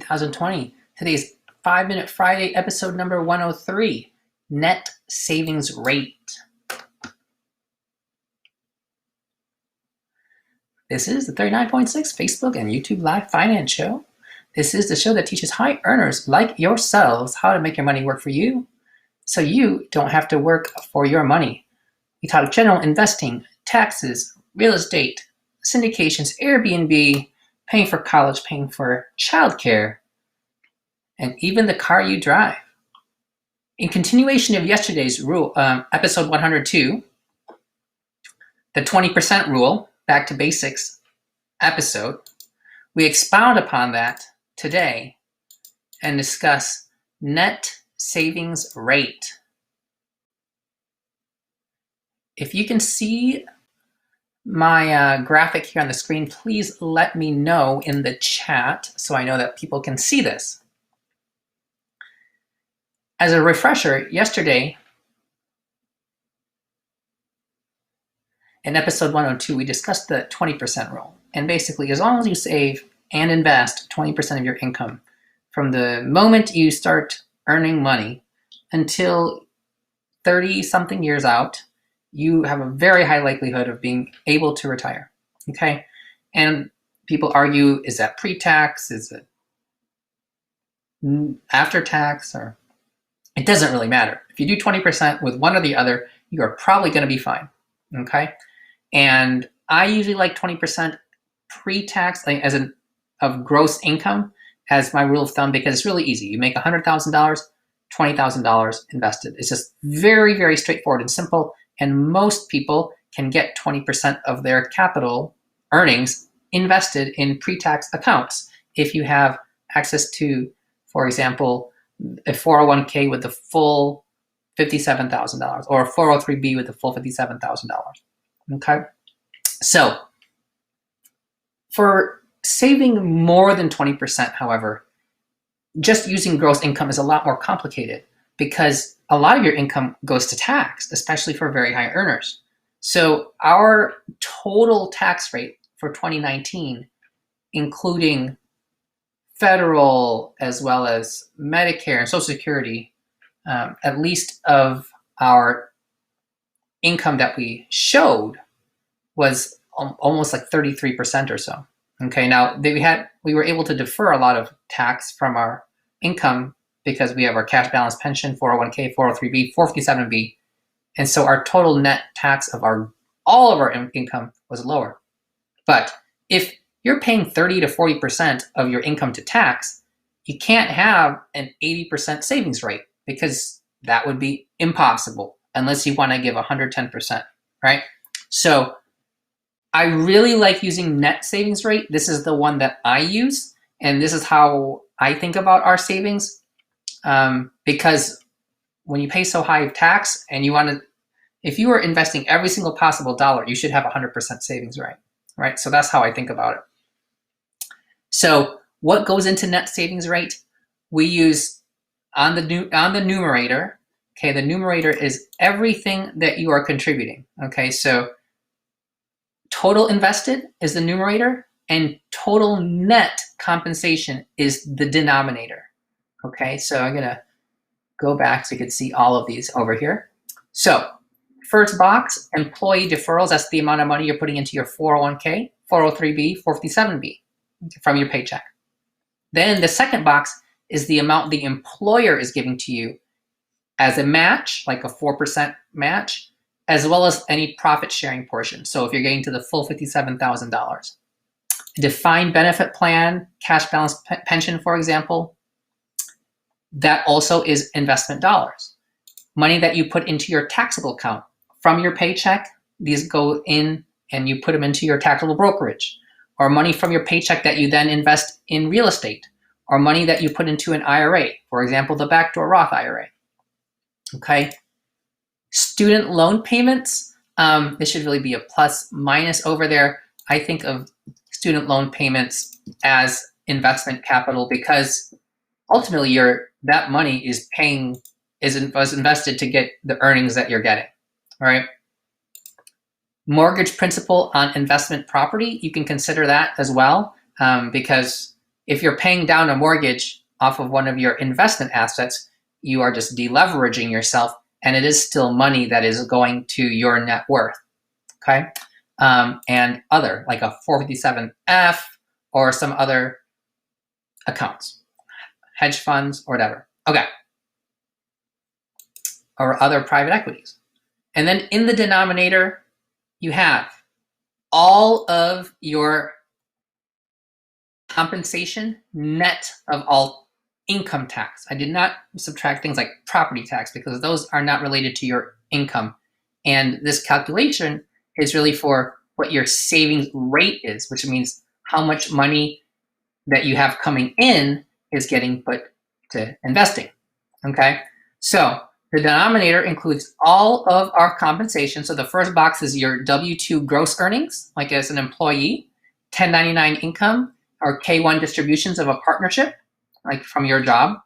2020. Today's 5-Minute Friday, episode number 103, Net Savings Rate. This is the 39.6 Facebook and YouTube Live Finance Show. This is the show that teaches high earners like yourselves how to make your money work for you so you don't have to work for your money. We talk general investing, taxes, real estate, syndications, Airbnb, paying for college, paying for childcare, and even the car you drive. In continuation of yesterday's rule, episode 102, the 20% rule, back to basics episode, we expound upon that today and discuss net savings rate. If you can see my graphic here on the screen, please let me know in the chat so I know that people can see this. As a refresher, yesterday in episode 102, we discussed the 20% rule. And basically, as long as you save and invest 20% of your income from the moment you start earning money until 30-something years out, you have a very high likelihood of being able to retire, okay? And people argue, is that pre-tax? Is it after tax? Or it doesn't really matter. If you do 20% with one or the other, you are probably going to be fine, okay? And I usually like 20% pre-tax of gross income as my rule of thumb because it's really easy. You make $100,000, $20,000 invested. It's just very, very straightforward and simple. And most people can get 20% of their capital earnings invested in pre-tax accounts if you have access to, for example, a 401k with the full $57,000 or a 403b with the full $57,000. Okay, so for saving more than 20%, however, just using gross income is a lot more complicated because a lot of your income goes to tax, especially for very high earners. So our total tax rate for 2019, including federal as well as Medicare and Social Security, at least of our income that we showed, was almost like 33% or so. Okay, now we were able to defer a lot of tax from our income because we have our cash balance pension, 401k, 403b, 457b, and so our total net tax of all of our income was lower. But if you're paying 30 to 40% of your income to tax, you can't have an 80% savings rate because that would be impossible unless you want to give 110%, right? So I really like using net savings rate. This is the one that I use, and this is how I think about our savings. Because when you pay so high of tax and if you are investing every single possible dollar, you should have 100% savings rate, right? So that's how I think about it. So what goes into net savings rate? We use on the numerator. Okay, the numerator is everything that you are contributing. Okay, so total invested is the numerator, and total net compensation is the denominator. Okay, so I'm gonna go back so you can see all of these over here. So first box, employee deferrals, that's the amount of money you're putting into your 401k, 403b, 457b from your paycheck. Then the second box is the amount the employer is giving to you as a match, like a 4% match, as well as any profit sharing portion. So if you're getting to the full $57,000. Defined benefit plan, cash balance pension, for example, that also is investment dollars. Money that you put into your taxable account from your paycheck, these go in and you put them into your taxable brokerage, or money from your paycheck that you then invest in real estate, or money that you put into an IRA, for example, the backdoor Roth IRA. Okay. Student loan payments, this should really be a plus minus over there. I think of student loan payments as investment capital because ultimately that money was invested to get the earnings that you're getting, all right? Mortgage principal on investment property, you can consider that as well because if you're paying down a mortgage off of one of your investment assets, you are just deleveraging yourself, and it is still money that is going to your net worth. Okay, and other like a 457F or some other accounts, hedge funds or whatever. Okay, or other private equities. And then in the denominator, you have all of your compensation net of all income tax. I did not subtract things like property tax because those are not related to your income. And this calculation is really for what your savings rate is, which means how much money that you have coming in is getting put to investing. Okay, so the denominator includes all of our compensation. So the first box is your W-2 gross earnings, like as an employee, 1099 income, or K-1 distributions of a partnership, like from your job.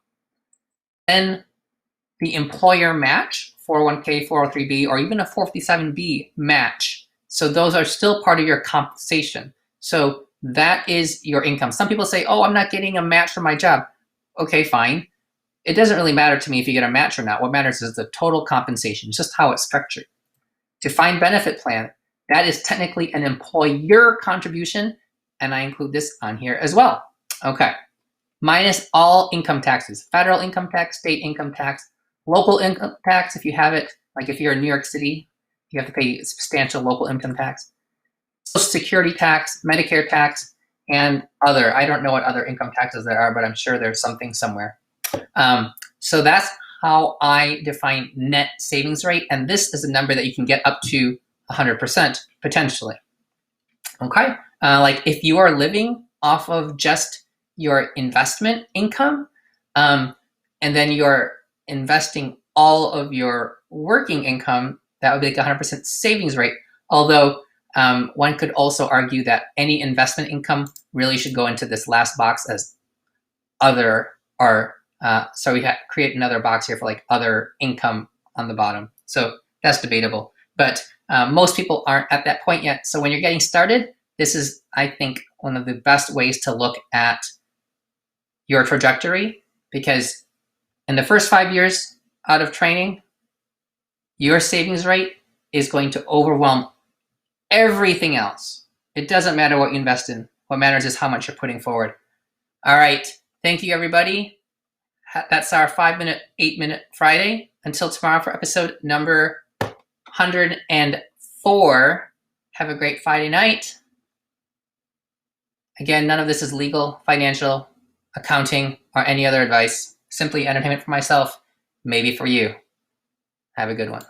Then the employer match, 401k, 403b, or even a 457b match. So those are still part of your compensation. So that is your income. Some people say, oh, I'm not getting a match for my job. Okay, fine. It doesn't really matter to me if you get a match or not. What matters is the total compensation, just how it's structured. Defined benefit plan, that is technically an employer contribution, and I include this on here as well. Okay, minus all income taxes, federal income tax, state income tax, local income tax if you have it, like if you're in New York City, you have to pay substantial local income tax, Social Security tax, Medicare tax, and other. I don't know what other income taxes there are, but I'm sure there's something somewhere. So that's how I define net savings rate, and this is a number that you can get up to 100% potentially. Okay, like if you are living off of just your investment income, and then you're investing all of your working income, that would be like 100% savings rate. Although one could also argue that any investment income really should go into this last box as other, or so we create another box here for like other income on the bottom. So that's debatable, but most people aren't at that point yet. So when you're getting started, this is, I think, one of the best ways to look at your trajectory, because in the first 5 years out of training, your savings rate is going to overwhelm everything else. It doesn't matter what you invest in. What matters is how much you're putting forward. All right. Thank you, everybody. That's our 5-minute, 8-minute Friday. Until tomorrow for episode number 104. Have a great Friday night. Again, none of this is legal, financial, accounting, or any other advice. Simply entertainment for myself, maybe for you. Have a good one.